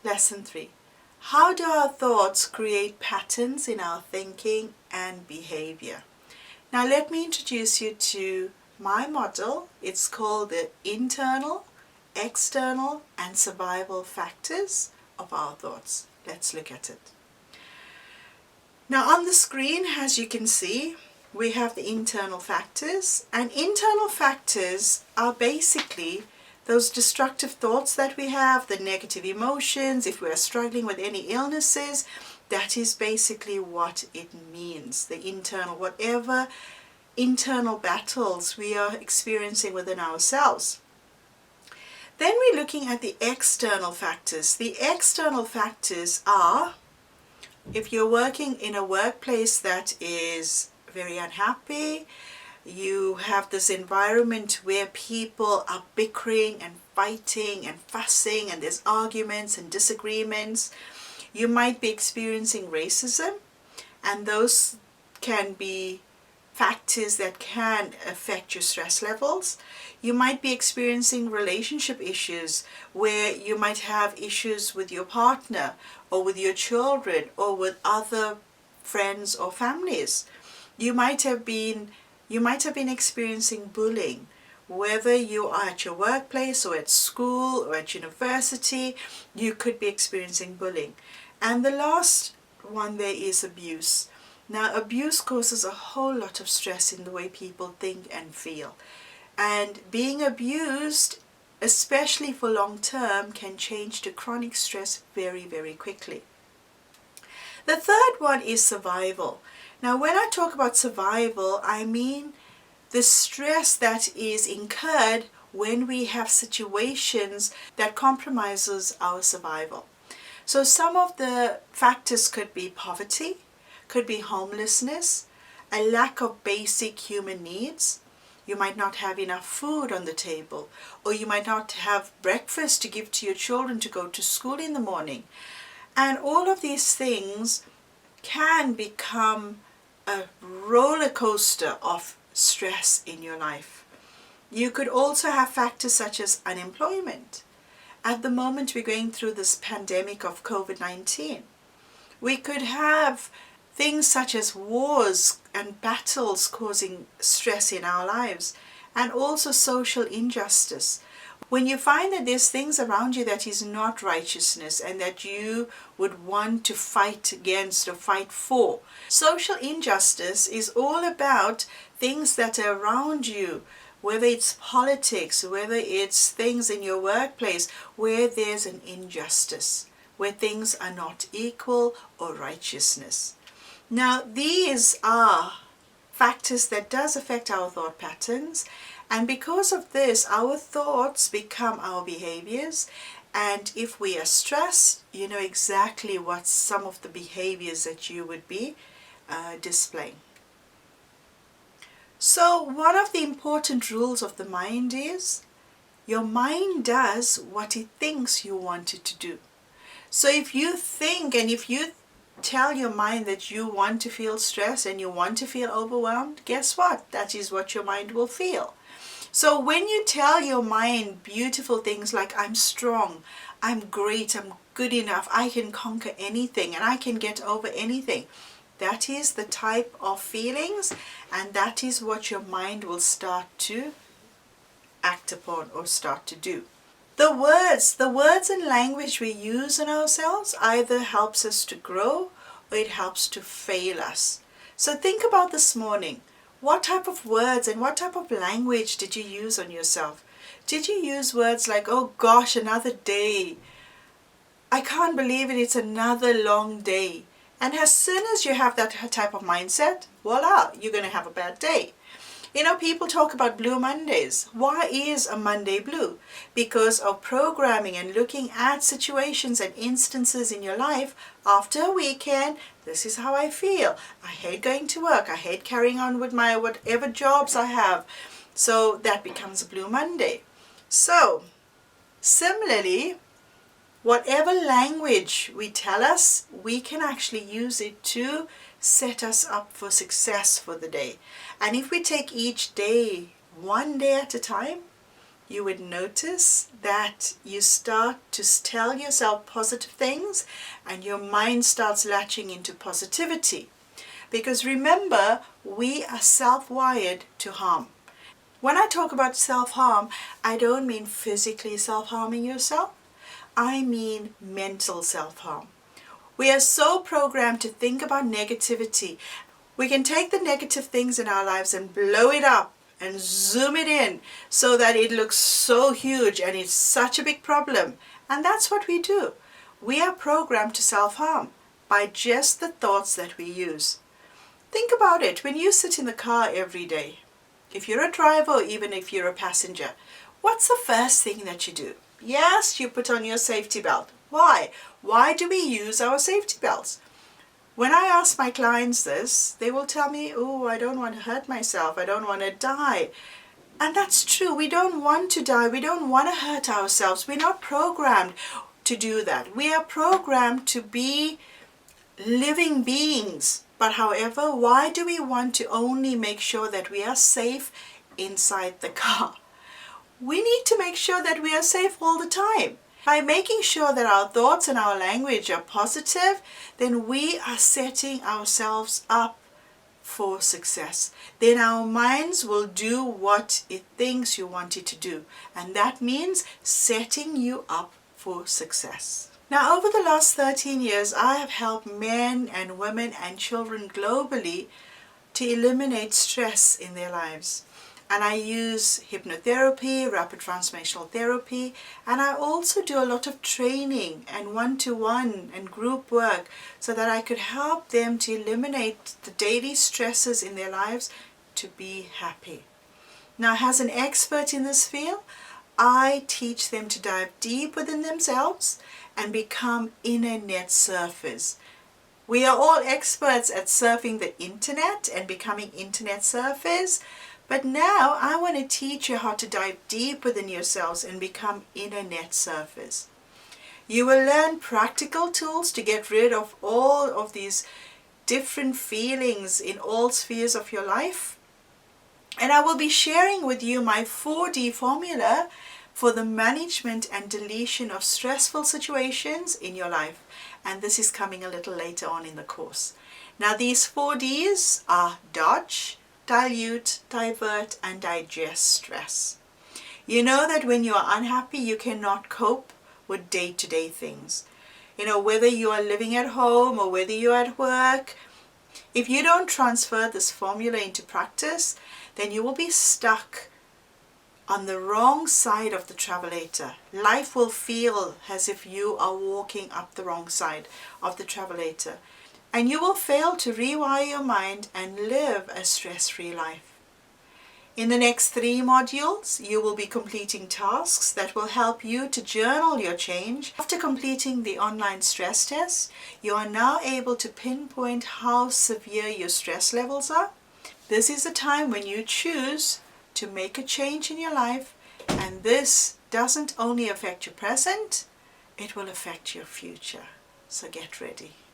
Lesson 3. How do our thoughts create patterns in our thinking and behavior? Now let me introduce you to my model. It's called the internal, external and survival factors of our thoughts. Let's look at it. Now on the screen, as you can see, we have the internal factors, and internal factors are basically those destructive thoughts that we have, the negative emotions, if we are struggling with any illnesses, that is basically what it means. The internal, whatever internal battles we are experiencing within ourselves. Then we're looking at the external factors. The external factors are, if you're working in a workplace that is very unhappy, you have this environment where people are bickering and fighting and fussing and there's arguments and disagreements. You might be experiencing racism, and those can be factors that can affect your stress levels. You might be experiencing relationship issues where you might have issues with your partner or with your children or with other friends or families. You might have been experiencing bullying, whether you are at your workplace or at school or at university. You could be experiencing bullying. And the last one there is abuse. Now, abuse causes a whole lot of stress in the way people think and feel. And being abused, especially for long term, can change to chronic stress very, very quickly. The third one is survival. Now, when I talk about survival, I mean the stress that is incurred when we have situations that compromises our survival. So some of the factors could be poverty, could be homelessness, a lack of basic human needs. You might not have enough food on the table, or you might not have breakfast to give to your children to go to school in the morning. And all of these things can become a roller coaster of stress in your life. You could also have factors such as unemployment. At the moment, we're going through this pandemic of COVID-19. We could have things such as wars and battles causing stress in our lives, and also social injustice. When you find that there's things around you that is not righteousness and that you would want to fight against or fight for. Social injustice is all about things that are around you, whether it's politics, whether it's things in your workplace where there's an injustice, where things are not equal or righteousness. Now, these are factors that does affect our thought patterns, and because of this, our thoughts become our behaviors. And if we are stressed, you know exactly what some of the behaviors that you would be displaying. So one of the important rules of the mind is your mind does what it thinks you want it to do. So if you think and if you tell your mind that you want to feel stressed and you want to feel overwhelmed, guess what? That is what your mind will feel. So when you tell your mind beautiful things like, I'm strong, I'm great, I'm good enough, I can conquer anything and I can get over anything, that is the type of feelings, and that is what your mind will start to act upon or start to do. The words and language we use in ourselves either helps us to grow or it helps to fail us. So think about this morning. What type of words and what type of language did you use on yourself? Did you use words like, oh gosh, another day. I can't believe it, it's another long day. And as soon as you have that type of mindset, voila, you're going to have a bad day. You know, people talk about blue Mondays. Why is a Monday blue? Because of programming and looking at situations and instances in your life. After a weekend, this is how I feel. I hate going to work. I hate carrying on with my whatever jobs I have. So that becomes a blue Monday. So, similarly, whatever language we tell us, we can actually use it to set us up for success for the day. And if we take each day, one day at a time, you would notice that you start to tell yourself positive things and your mind starts latching into positivity. Because remember, we are self-wired to harm. When I talk about self-harm, I don't mean physically self-harming yourself. I mean mental self-harm. We are so programmed to think about negativity. We can take the negative things in our lives and blow it up and zoom it in so that it looks so huge and it's such a big problem. And that's what we do. We are programmed to self-harm by just the thoughts that we use. Think about it. When you sit in the car every day, if you're a driver or even if you're a passenger, what's the first thing that you do? Yes, you put on your safety belt. Why? Why do we use our safety belts? When I ask my clients this, they will tell me, oh, I don't want to hurt myself. I don't want to die. And that's true. We don't want to die. We don't want to hurt ourselves. We're not programmed to do that. We are programmed to be living beings. But however, why do we want to only make sure that we are safe inside the car? We need to make sure that we are safe all the time. By making sure that our thoughts and our language are positive, then we are setting ourselves up for success. Then our minds will do what it thinks you want it to do. And that means setting you up for success. Now, over the last 13 years, I have helped men and women and children globally to eliminate stress in their lives. And I use hypnotherapy, rapid transformational therapy, and I also do a lot of training and one-to-one and group work so that I could help them to eliminate the daily stresses in their lives to be happy. Now, as an expert in this field, I teach them to dive deep within themselves and become internet surfers. We are all experts at surfing the internet and becoming internet surfers. But now I want to teach you how to dive deep within yourselves and become internet surfers. You will learn practical tools to get rid of all of these different feelings in all spheres of your life. And I will be sharing with you my 4D formula for the management and deletion of stressful situations in your life. And this is coming a little later on in the course. Now these 4Ds are dodge, dilute, divert, and digest stress. You know that when you are unhappy, you cannot cope with day-to-day things. You know, whether you are living at home or whether you're at work, if you don't transfer this formula into practice, then you will be stuck on the wrong side of the travelator. Life will feel as if you are walking up the wrong side of the travelator. And you will fail to rewire your mind and live a stress-free life. In the next 3 modules, you will be completing tasks that will help you to journal your change. After completing the online stress test, you are now able to pinpoint how severe your stress levels are. This is a time when you choose to make a change in your life, and this doesn't only affect your present, it will affect your future. So get ready.